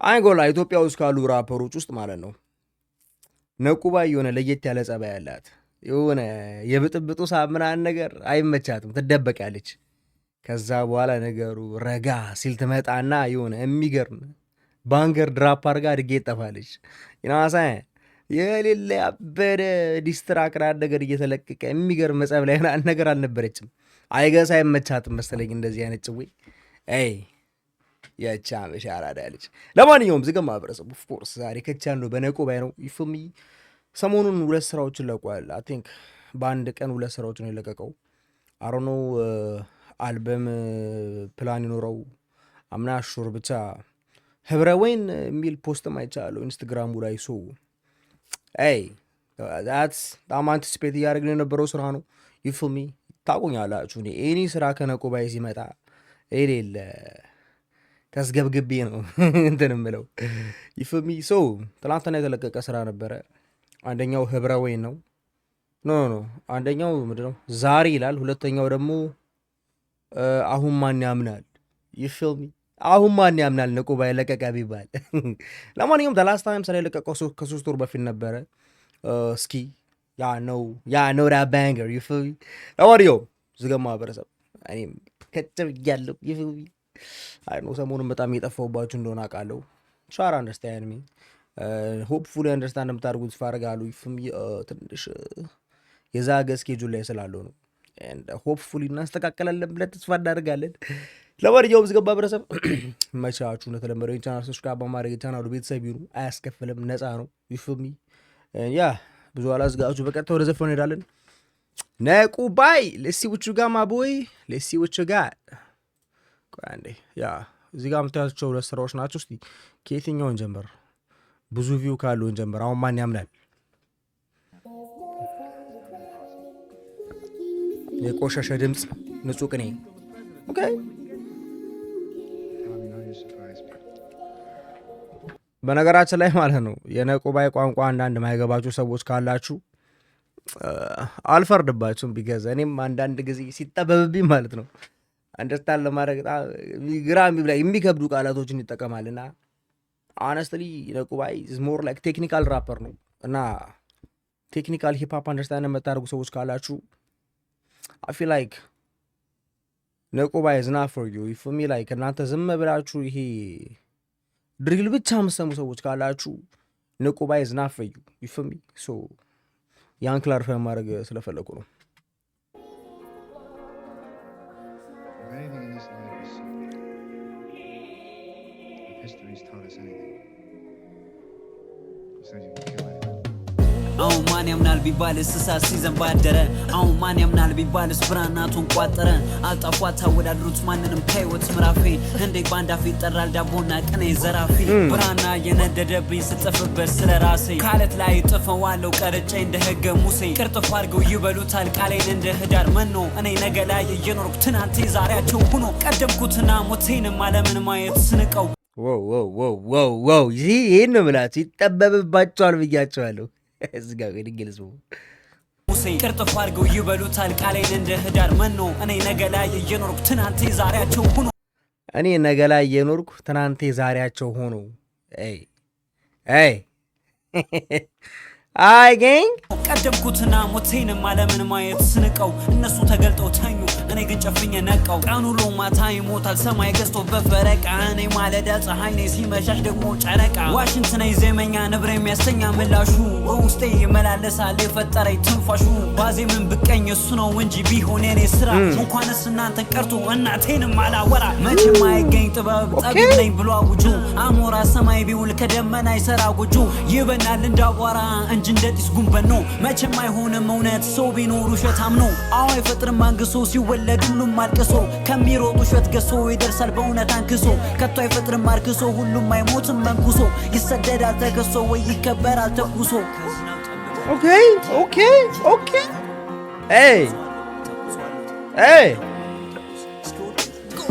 አንጎላ ኢትዮጵያ ውስጥ ካሉ ራፐሮች ውስጥ ማለት ነው ነቁባይ የሆነ ለየት ያለ ጸባይ ያላት የሆነ የብጥብጡ ሳምናን ነገር አይመቻትም፣ ትደበቃለች። ከዛ በኋላ ነገሩ ረጋ ሲል ትመጣና የሆነ የሚገርም ባንገር ድራፕ አድርጋ ድጌ ጠፋለች። ይናሳ የሌለ ያበደ ዲስትራክት ነገር እየተለቀቀ የሚገርም መጸብ ላይ ነገር አልነበረችም። አይገሳ አይመቻትም መሰለኝ እንደዚህ አይነት ጭዌ የቻ መሻራዳ ያለች። ለማንኛውም ዝገማ ማህበረሰብ ኦፍ ኮርስ ዛሬ ከቻለው በነቁባይ ነው ይፍሚ ሰሞኑን 2 ስራዎችን ለቋል። አይ ቲንክ በአንድ ቀን 2 ስራዎችን የለቀቀው አሮኖ አልበም ፕላን ይኖረው አምና ሹር ብቻ ህብረ ወይን የሚል ፖስትም አይቻለሁ ኢንስታግራሙ ላይ። ሶ that's በጣም አንቲሲፔት እያደረግን የነበረው ስራ ነው። ይፍሚ ታውቁኛላችሁ እኔ ኤኒ ስራ ከነቁባይ ሲመጣ የሌለ ተስገብግቤ ነው እንትን እምለው ይፍሚ። ሶ ትላንትና የተለቀቀ ስራ ነበረ። አንደኛው ህብረ ወይን ነው። ኖ አንደኛው ምንድነው ዛሬ ይላል። ሁለተኛው ደግሞ አሁን ማን ያምናል ይፍሚ። አሁን ማን ያምናል ነቁባይ ለቀቀ ቢባል። ለማንኛውም ላስት ታይም ስራ የለቀቀው ከ3 ወር በፊት ነበረ። እስኪ ያ ነው ዳ ባንገር ይፍሚ። ለማንኛውም ዝገማ ማህበረሰብ እኔም ከጨብ ያለው ይፍሚ። አይ ነው ሰሞኑን በጣም እየጠፋሁባችሁ እንደሆነ አውቃለሁ። ሻራ አንደርስታንድ ሚ ሆፕፉሊ አንደርስታንድ የምታደርጉት ፋረጋሉ ይፍሚ። ትንሽ የዛገ ስኬጁል ላይ ስላለው ነው። ሆፕፉሊ እናስተካከላለን ብለን ተስፋ እናደርጋለን። ለማንኛውም ዝገባ ማህበረሰብ መቻችሁ እንደተለመደው ቻናል ሰብስክራይብ በማድረግ ቻናሉ ቤተሰብ ይሁኑ። አያስከፍልም፣ ነፃ ነው ይፍሚ። ያ ብዙ አላዝጋችሁ፣ በቀጥታ ወደ ዘፈኑ እንሄዳለን። ነቁባይ ሌሲ ውቹ ጋ ማቦይ ሌሲ ውቹ ጋ አንዴ ያ እዚህ ጋር የምታያቸው 2 ስራዎች ናቸው። እስቲ ከየትኛውን ጀምር? ብዙ ቪው ካሉን ጀምር። አሁን ማን ያምናል? የቆሸሸ ድምፅ ንጹህ ቅኔ። ኦኬ በነገራችን ላይ ማለት ነው የነቁባይ ቋንቋ አንዳንድ ማይገባችሁ ሰዎች ካላችሁ አልፈርድባችሁም። ቢገዛ እኔም አንዳንድ ጊዜ ሲጠበብብኝ ማለት ነው አንደርስታንድ ለማድረግ ግራ የሚከብዱ ቃላቶችን ይጠቀማልና honestly ነቁባይ is more like ቴክኒካል ራፐር ነው እና ቴክኒካል ሂፕ ሆፕ አንደርስታንድ የምታደርጉ ሰዎች ካላችሁ I feel like ነቁባይ is not for you. for me like እናንተ ዝም ብላችሁ ይሄ ድሪል ብቻ የምትሰሙ ሰዎች ካላችሁ ነቁባይ is not for you. for me so ያን ክላሪፋይ ማድረግ ስለፈለኩ ነው። አሁን ማን ያምናል ቢባልስ እሳት ሲዘንብ አደረ። አሁን ማን ያምናል ቢባልስ ብራናቱን ቋጠረ። አልጣፏት አወዳድሩት ማንንም ከህይወት ምራፌ እንዴ ባንዳፊ ይጠራል ዳቦና ቅኔ ዘራፊ። ብራና የነደደብኝ ስጽፍበት ስለ ራሴ ካለት ላይ ጥፈዋለሁ ቀርጬ እንደ ህገ ሙሴ። ቅርጥፍ አድርገው ይበሉታል ቃሌን እንደ ህዳር መኖ። እኔ ነገ ላይ እየኖርኩ ትናንቴ ዛሬያቸው ሆኖ ቀደምኩትና ሞቴንም አለምን ማየት ስንቀው። ዋው ይህን ነው ብላችሁ ይጠበብባቸዋል ብያቸዋለሁ። እዚህ ጋር እንግሊዝ ሙሴ ቅርጥፍ አድርገው ይበሉታል ቃሌን እንደ ህዳር መኖ። እኔ ነገ ላይ እየኖርኩ ትናንቴ ዛሬያቸው ሆኖ እኔ ነገ ላይ እየኖርኩ ትናንቴ ዛሬያቸው ሆኖ። አይ ገኝ ቀደምኩትና ሞቴንም አለምን ማየት ስንቀው። እነሱ ተገልጠው ተኙ እኔ ግን ጨፍኜ ነቃው። ቀኑ ሎ ማታ ይሞታል ሰማይ ገዝቶ በፈረቃ። እኔ ማለዳ ፀሐይ ነኝ ሲመሻሽ ደግሞ ጨረቃ። ዋሽንት ነኝ ዜመኛ ንብረ የሚያስተኛ ምላሹ። በውስጤ ይመላለሳል የፈጠረኝ ትንፋሹ። ባዜምን ብቀኝ እሱ ነው እንጂ ቢሆን የኔ ስራ። እንኳንስ እናንተን ቀርቶ እናቴንም አላወራ። መቼም አይገኝ ጥበብ ጠቢብ ነኝ ብሎ አውጁ። አሞራ ሰማይ ቢውል ከደመና ይሰራ ጎጆ። ይበናል እንዳቧራ እንጂ እንደ ጢስ ጉንበን ነው። መቼም አይሆንም እውነት ሰው ቢኖር ውሸታም ነው። አዎ አይፈጥርም አንግሶ ሲወለድ ሁሉም አልቅሶ። ከሚሮጥ ውሸት ገሶ ይደርሳል በእውነት አንክሶ። ከቶ አይፈጥርም አርክሶ ሁሉም አይሞትም መንኩሶ። ይሰደዳል ተከሶ ወይ ይከበራል ተኩሶ። ኦኬ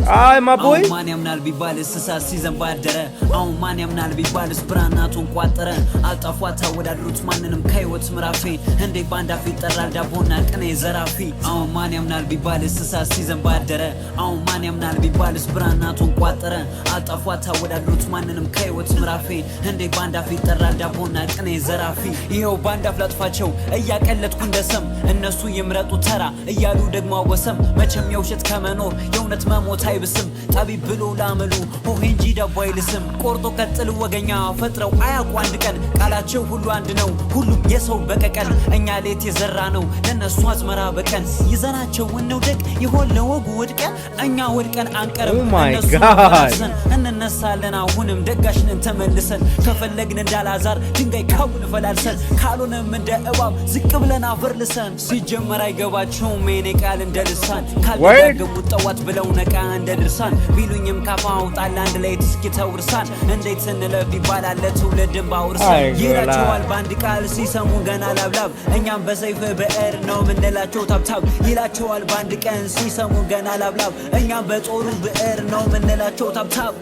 አይ ማ ቦይ ማን ያምናል ቢባልስ እሳት ሲዘንብ አደረ አሁን ማን ያምናል ቢባልስ ብራናቱን ቋጠረ አልጣፏት አወዳድሩት ማንንም ከህይወት ምራፌ እንዴ ባንዳፊ ይጠራል ዳቦና ቅኔ ዘራፊ አሁን ማን ያምናል ቢባልስ እሳት ሲዘንብ አደረ አሁን ማን ያምናል ቢባልስ ብራናቱን ቋጠረ አልጣፏት አወዳድሩት ማንንም ከህይወት ምራፌ እንዴ ባንዳፊ ይጠራል ዳቦና ቅኔ ዘራፊ ይሄው ባንዳፍ ላጥፋቸው እያቀለጥኩ እንደሰም እነሱ ይምረጡ ተራ እያሉ ደግሞ አወሰም መቼም የውሸት ከመኖር የእውነት መሞት አይብስም ጠቢብ ብሎ ላመሉ ሆሄ እንጂ ዳቦ አይልስም ቆርጦ ቀጥል ወገኛ ፈጥረው አያውቁ አንድ ቀን ቃላቸው ሁሉ አንድ ነው ሁሉም የሰው በቀቀን እኛ ሌት የዘራ ነው ለነሱ አዝመራ በቀን ይዘናቸው እንውደቅ ይሆን ለወጉ ወድቀን እኛ ወድቀን አንቀርም እነሱ ተነሰን እንነሳለን አሁንም ደጋሽንን ተመልሰን ከፈለግን እንዳላዛር ድንጋይ ካቡን ፈላልሰን ካልሆነም እንደ እባብ ዝቅ ብለን አፈር ልሰን ሲጀመር አይገባቸውም የኔ ቃል እንደ ልሳን ካልደጋገሙት ጠዋት ብለው ነቃ እንደ ድርሳን ቢሉኝም ካፋ አውጣል አንድ ላይ ትስኪ ተውርሳን እንዴት ስንለፍ ይባላል ለትውልድን ባውርሳን ይላቸዋል በአንድ ቃል ሲሰሙ ገና ላብላብ እኛም በሰይፍ ብዕር ነው ምንላቸው ታብታብ ይላቸዋል በአንድ ቀን ሲሰሙ ገና ላብላብ እኛም በጦሩ ብዕር ነው ምንላቸው ታብታብ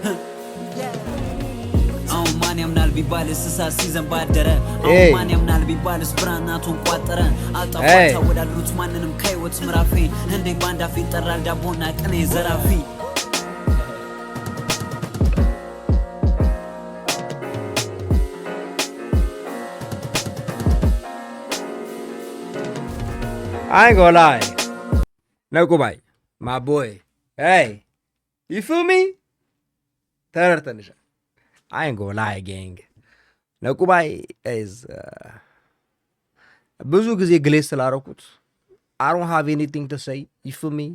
አሁን ማን ያምናል ቢባልስ እሳት ሲዘንብ አደረ አሁን ማን ያምናል ቢባልስ ብራናቱን ቋጠረ አልጣፏት አወዳድሩት ማንንም ከህይወት ምራፌ እንዴ ባንዳፊ ይጠራል ዳቦና ቅኔ ዘራፊ I ain't gonna lie. ነቁባይ my boy. Hey, you feel me? ተረድተንሻል። I ain't gonna lie gang. ነቁባይ is ብዙ ጊዜ ግሌስ ስላረኩት I don't have anything to say. You feel me?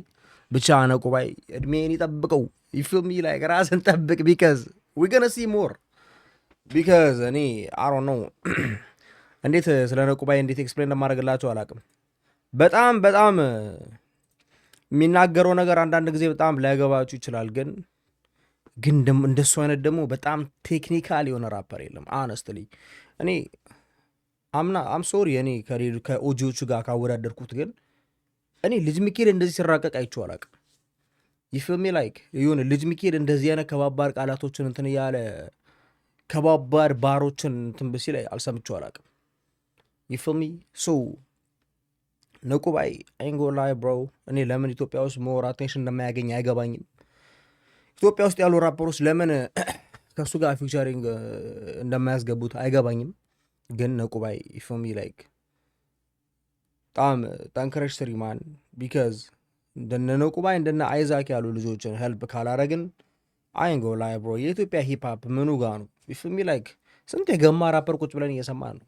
ብቻ ነቁባይ እድሜን ይጠብቀው። You feel me? Like ራስን ጠብቅ because we're gonna see more. Because እኔ I don't know. እንዴት ስለ ነቁባይ እንዴት ኤክስፕሌን እንደማደርግላችሁ አላውቅም። በጣም የሚናገረው ነገር አንዳንድ ጊዜ በጣም ላይገባችሁ ይችላል። ግን እንደሱ አይነት ደግሞ በጣም ቴክኒካል የሆነ ራፐር የለም። አነስትሊ እኔ አም ሶሪ እኔ ከኦጂዎቹ ጋር ካወዳደርኩት ግን እኔ ልጅ ሚካኤል እንደዚህ ሲራቀቅ አይቼው አላውቅም። ይፍሚ ላይክ ይሁን ልጅ ሚካኤል እንደዚህ አይነት ከባባድ ቃላቶችን እንትን እያለ ከባባድ ባሮችን እንትን ብሲ ላይ አልሰምቼው አላውቅም። ይፍሚ ሶ ነቁባይ አይንጎ ላይ ብሮ እኔ ለምን ኢትዮጵያ ውስጥ ሞር አቴንሽን እንደማያገኝ አይገባኝም። ኢትዮጵያ ውስጥ ያሉ ራፐሮች ለምን ከሱ ጋር ፊቸሪንግ እንደማያስገቡት አይገባኝም። ግን ነቁባይ ፎር ሚ ላይክ በጣም ጠንክረሽ ስሪ ማን ቢካዝ እንደነ ነቁባይ እንደነ አይዛክ ያሉ ልጆችን ሄልፕ ካላረግን አይንጎ ላይ ብሮ የኢትዮጵያ ሂፕ ሆፕ ምኑ ጋር ነው? ፎር ሚ ላይክ ስንት የገማ ራፐር ቁጭ ብለን እየሰማን ነው።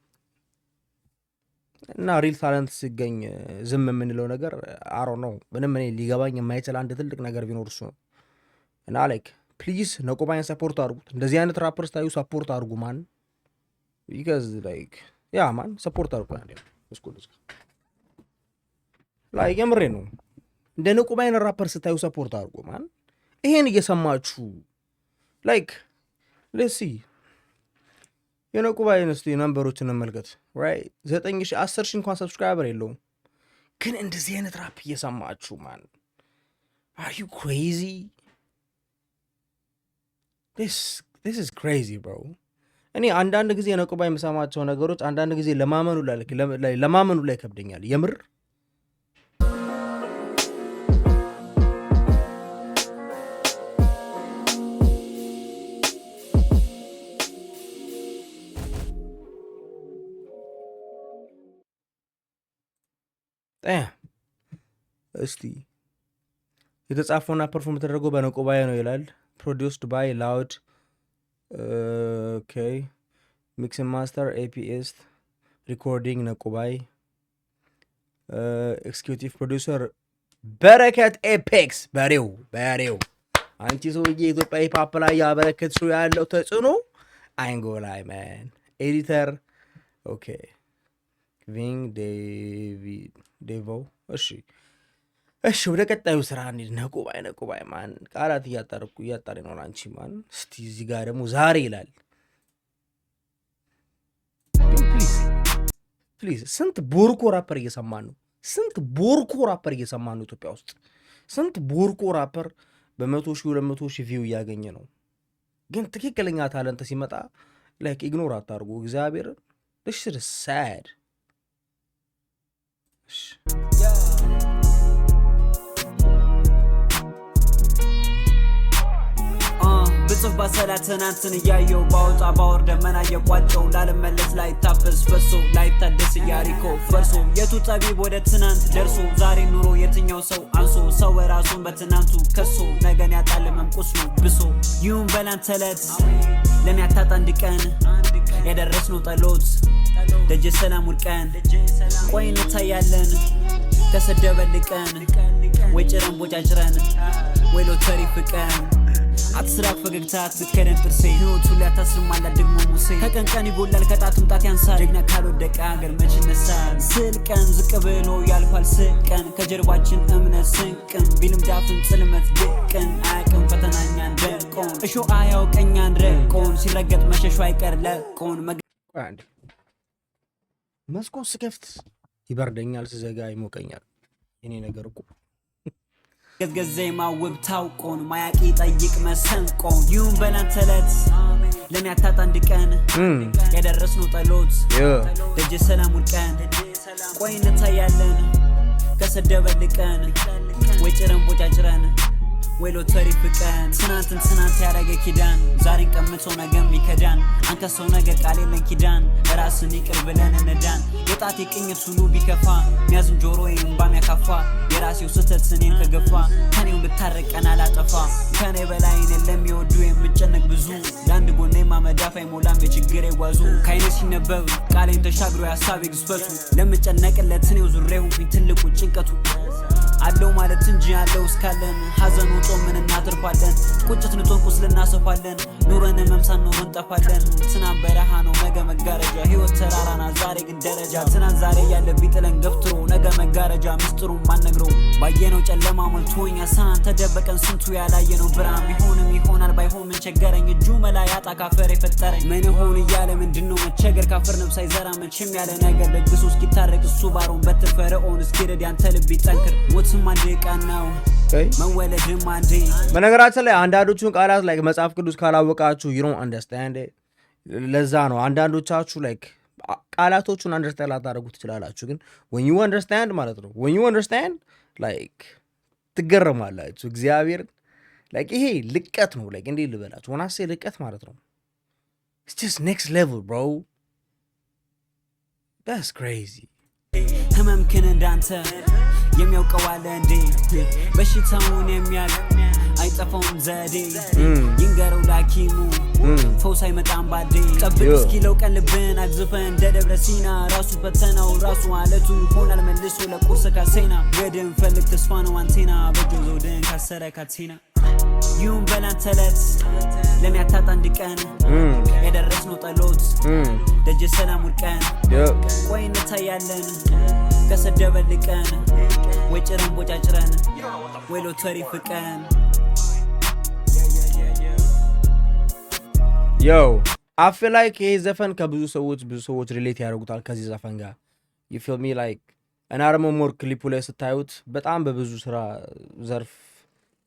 እና ሪል ታለንት ሲገኝ ዝም የምንለው ነገር አሮ ነው። ምንም እኔ ሊገባኝ የማይችል አንድ ትልቅ ነገር ቢኖር እሱ ነው። እና ላይክ ፕሊዝ ነቁባይን ሰፖርት አድርጉት። እንደዚህ አይነት ራፐር ስታዩ ሰፖርት አድርጉ ማን ቢካዝ ላይክ ያ ማን ሰፖርት አድርጉ ላይክ የምሬ ነው። እንደ ነቁባይን ራፐር ስታዩ ሰፖርት አድርጉ ማን። ይሄን እየሰማችሁ ላይክ ሌሲ የነቁባይን እስቲ ነምበሮችን እንመልከት። ራይት 9,000 10,000 እንኳን ሰብስክራይበር የለውም። ግን እንደዚህ አይነት ራፕ እየሰማችሁ ማን አር ዩ ክሬዚ? this is crazy bro። እኔ አንዳንድ ጊዜ የነቁባይ የምሰማቸው ነገሮች አንዳንድ ጊዜ ለማመኑ ላይ ከብደኛል የምር። እስቲ የተጻፈውና ፐርፎርም የተደረገው በነቁባይ ነው ይላል። ፕሮዲውስድ ባይ ላውድ ኦኬ ሚክስ ማስተር ኤፒኤስ ሪኮርዲንግ ነቁባይ ኤክስኪዩቲቭ ፕሮዲውሰር በረከት ኤፔክስ በሬው አንቺ ሰውዬ የኢትዮጵያ ሂፕ ላይ ያበረከትሽው ያለው ተጽዕኖ አይንጎ ላይ ማን ኤዲተር ኦኬ ቪንግ ዴቪድ ዴቮ እሺ ወደ ቀጣዩ ስራ እንሂድ። ነቁባይ ማን ቃላት እያጣሪ ነው አንቺ ማን። እስቲ እዚህ ጋር ደግሞ ዛሬ ይላል ፕሊዝ ስንት ቦርኮ ራፐር እየሰማን ነው ኢትዮጵያ ውስጥ። ስንት ቦርኮ ራፐር በ100,000 200,000 ቪው እያገኘ ነው። ግን ትክክለኛ ታለንት ሲመጣ ላይክ ኢግኖር አታርጉ እግዚአብሔርን። this shit is sad ብጽፍ ባሰላት ትናንትን እያየው ባወጣ ባወር ደመና እየቋጨው ላለመለስ ላይ ታፈስ ፈሶ ላይ ታደስ ያሪኮ ፈርሶ የቱ ጠቢብ ወደ ትናንት ደርሶ ዛሬ ኑሮ የትኛው ሰው አንሶ ሰው ራሱን በትናንቱ ከሶ ነገን ያጣለመም ቁስሉ ብሶ ይሁን በላንተ ዕለት ለኔ አታጣ አንድ ቀን ያደረስነው ጠሎት ደጀ ሰላም ውድቀን ቆይ እንታያለን ከሰደበልቀን ወይ ጭረን ቦጫጭረን ወይ ሎተሪ ፍቀን አትስራቅ ፈገግታ አትከደን ጥርሴ ህይወቱ ሊያታስርማላ ደግሞ ሙሴ ከቀን ቀን ይጎላል ከጣትም ጣት ያንሳል ጀግና ካልወደቀ አገር መች ይነሳል ስልቀን ዝቅ ብሎ ያልፋል ስቀን ከጀርባችን እምነት ስንቅን ቢልም ዳፍን ጽልመት ድቅን አያቅም ፈተናኛን ደቆን እሾ አያውቀኛን ረቆን ሲረገጥ መሸሹ አይቀር ለቆን መስኮት ስከፍት ይበርደኛል ስዘጋ ይሞቀኛል የኔ ነገር እኮ ገዝገዜ ማውብ ታውቆን ማያቂ ጠይቅ መሰንቆን ይሁን በላንተ ዕለት ለኔ አታጣ አንድ ቀን ያደረስነው ጠሎት ደጀ ሰላም ውድቀን ቆይ እንታያለን ከሰደበልቀን ወይ ጭረን ቦጫጭረን ወይ ሎተሪ ፍቀን ትናንትን ትናንት ያረገ ኪዳን ዛሬን ቀምቶ ነገም ይከዳን አንተ ሰው ነገር ቃል የለን ኪዳን ራስን ይቅር ብለን እንዳን የጣት የቅኝት ሁሉ ቢከፋ ሚያዝን ጆሮ እምባም ያካፋ የራሴው ስህተት እኔን ከገፋ ከኔው ልታረቀን አላጠፋ ከኔ በላይ እኔን ለሚወዱ የምጨነቅ ብዙ ለአንድ ጎኔ ማመዳፍ አይሞላም የችግሬ ጓዙ ከአይኔ ሲነበብ ቃሌን ተሻግሮ የሀሳቤ ግዝፈቱ ለምጨነቅለት እኔው ዙሬው ትልቁ ጭንቀቱ አለው ማለት እንጂ ያለው እስካለን ሐዘን ወጦ ምን እናትርፋለን ቁጭት ንጦን ቁስል እናሰፋለን ኑረን መምሳን ነው እንጠፋለን ትናንት በረሃ ነው ነገ መጋረጃ ህይወት ተራራና ዛሬ ግን ደረጃ ትናንት ዛሬ ያለ ቢጥለን ገፍትሮ ነገ መጋረጃ ምስጥሩን ማንነግረው ባየነው ጨለማ ሞልቶኛ ሳን ተደበቀን ስንቱ ያላየነው ብርሃን ቢሆንም ይሆናል ባይሆን ምን ቸገረኝ እጁ መላ ያጣ ካፈር የፈጠረኝ ምን ሆን እያለ ምንድነው መቸገር ካፈር ነብስ አይዘራ መቼም ያለ ነገር ደግሶ እስኪታረቅ እሱ ባሮን በትር ፈርዖን እስኪረድ ያንተ ልብ ይጠንክር በነገራችን ላይ አንዳንዶቹን ቃላት ላይክ መጽሐፍ ቅዱስ ካላወቃችሁ you don't understand it ለዛ ነው አንዳንዶቻችሁ ላይክ ቃላቶቹን አንደርስታንድ ላታደርጉ ትችላላችሁ ግን when you understand ማለት ነው when you understand like ትገረማላችሁ እግዚአብሔር like ይሄ ልቀት ነው like እንዴ ልበላችሁ when I say ልቀት ማለት ነው it's just next level bro that's crazy ህመምክን እንዳንተ የሚያውቀው አለ እንዴ በሽታውን የሚያል አይጠፋውም ዘዴ ይንገረው ላኪሙ ፈውስ አይመጣም ባዴ ጠብቅ እስኪለው ቀን ልብን አግዝፈን እንደ ደብረ ሲና ራሱ ፈተናው ራሱ አለቱ ይሆናል መልሶ ለቁርስ ካሴና ገድን ፈልግ ተስፋ ነው አንቴና በጆ ዘውድን ካሰረ ካቴና ይሁን በላንተ ዕለት ለኔ አታጣ አንድ ቀን ያደረስነው ጠሎት ደጀ ሰላም ውድቀን ቆይ እንታያለን ከሰደበልቀን ወይ ጭረን ቦጫጭረን ወይ ሎተሪ ፍቀን yo I feel like ይሄ ዘፈን ከብዙ ሰዎች ሪሌት ያደርጉታል ከዚህ ዘፈን ጋር you feel me like እና ደግሞ ሞር ክሊፑ ላይ ስታዩት በጣም በብዙ ስራ ዘርፍ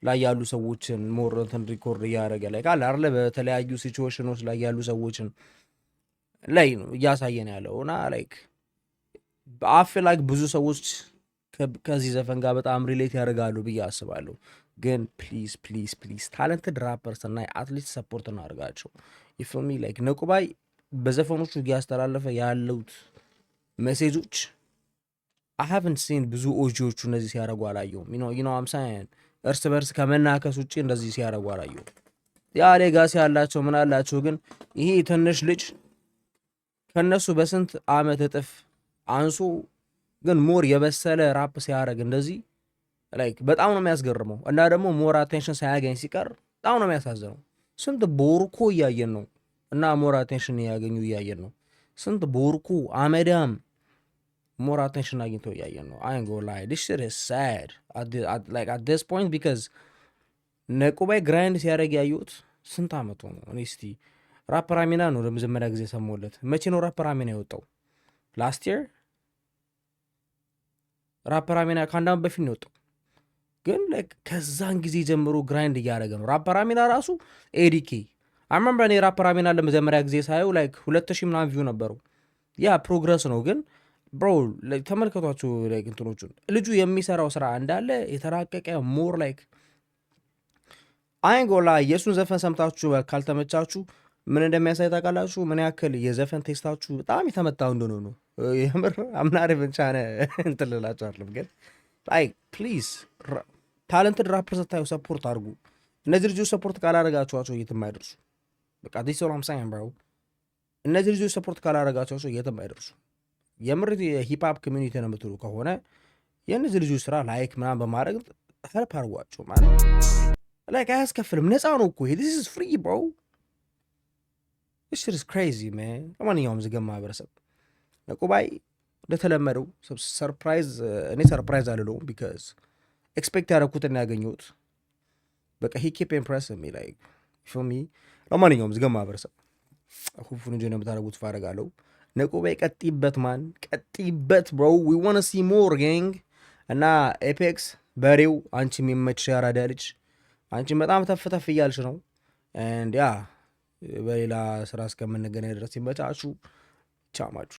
ላይ ያሉ ሰዎችን ሞር እንትን ሪኮርድ እያደረገ ላይ ካለ አይደለ በተለያዩ ሲቹዌሽኖች ላይ ያሉ ሰዎችን ላይ ነው እያሳየን ያለው እና ላይክ I feel like ብዙ ሰዎች ከዚህ ዘፈን ጋር በጣም ሪሌት ያደርጋሉ ብዬ አስባለሁ ግን ፕሊዝ ታለንትድ ራፐርስ እና አትሊስት ሰፖርት እናደርጋቸው you feel me like ነቁባይ በዘፈኖቹ እያስተላለፈ ያሉት ሜሴጆች I haven't seen ብዙ ኦጂዎቹ እንደዚህ ሲያደርጉ አላየሁም you know I'm saying እርስ በርስ ከመናከስ ውጪ እንደዚህ ሲያደርጉ አላየሁም ያ ሌጋሲ ያላቸው ምን አላቸው ግን ይሄ ትንሽ ልጅ ከነሱ በስንት አመት እጥፍ አንሱ ግን ሞር የበሰለ ራፕ ሲያደርግ እንደዚህ ላይክ በጣም ነው የሚያስገርመው እና ደግሞ ሞር አቴንሽን ሳያገኝ ሲቀር በጣም ነው የሚያሳዝነው ስንት ቦርኮ እያየን ነው እና ሞር አቴንሽን ያገኙ እያየን ነው ስንት ቦርኮ አመዳም ሞር አቴንሽን አግኝተው እያየን ነው I ain't gonna lie this shit is sad at this point because ነቁባይ ግራይንድ ሲያደርግ ያዩት ስንት አመቱ ነው እኔ እስቲ ራፐር አሚና ነው ለመጀመሪያ ጊዜ ሰሞለት መቼ ነው ራፐር አሚና የወጣው last year ራፐር አሚና ከአንድ ዓመት በፊት ነው የወጣው ግን ከዛን ጊዜ ጀምሮ ግራይንድ እያደረገ ነው። ራፐራሚና ራሱ ኤዲኬ አመንበ እኔ ራፐራሚና ለመጀመሪያ ጊዜ ሳየው 2000 ምናምን ቪው ነበረው። ያ ፕሮግረስ ነው። ግን ብሮ ተመልከቷችሁ እንትኖቹን ልጁ የሚሰራው ስራ እንዳለ የተራቀቀ ሞር አይንጎላ የእሱን ዘፈን ሰምታችሁ ካልተመቻችሁ ምን እንደሚያሳይ ታውቃላችሁ? ምን ያክል የዘፈን ቴስታችሁ በጣም የተመታው እንደሆነ ነው። የምር አምናሪ ብቻነ እንትልላችሁ አይደለም ግን ፕሊዝ ታለንትድ ራፐር ስታዩ ሰፖርት አድርጉ። እነዚህ ልጆች ሰፖርት ካላረጋችኋቸው የትም አይደርሱ። በቃ ዲሶላም ሳይን ብራው እነዚህ ልጆች ሰፖርት ካላረጋችኋቸው የትም አይደርሱ። የምር የሂፕሆፕ ኮሚኒቲ ነው የምትሉ ከሆነ የእነዚህ ልጆች ስራ ላይክ ምናምን በማድረግ ሄልፕ አድርጓቸው። ማለት አያስከፍልም፣ ነፃ ነው እኮ ይሄ ዲስ ኢዝ ፍሪ ብሮ this shit is crazy man። ለማንኛውም ዝገማ ማህበረሰብ ነቁባይ እንደተለመደው ሰርፕራይዝ እኔ ሰርፕራይዝ አልለውም ቢካዝ ኤክስፔክት ያደረኩትን ያገኘሁት በቃ ሂ ኪፕ ኢምፕረስ ሚ ሚ። ለማንኛውም ዝገማ ማህበረሰብ ሁፉን እንጂ ነው የምታደርጉት ፋረጋለሁ። ነቁባይ ቀጥይበት ማን ቀጥይበት ብሮ ዊ ዋና ሲ ሞር ጋንግ። እና ኤፔክስ በሬው አንቺ የሚመችሽ ያራዳ ልጅ አንቺን በጣም ተፍተፍ እያልሽ ነው። ኤንድ ያ በሌላ ስራ እስከምንገናኝ ድረስ ይመቻችሁ። ቻማችሁ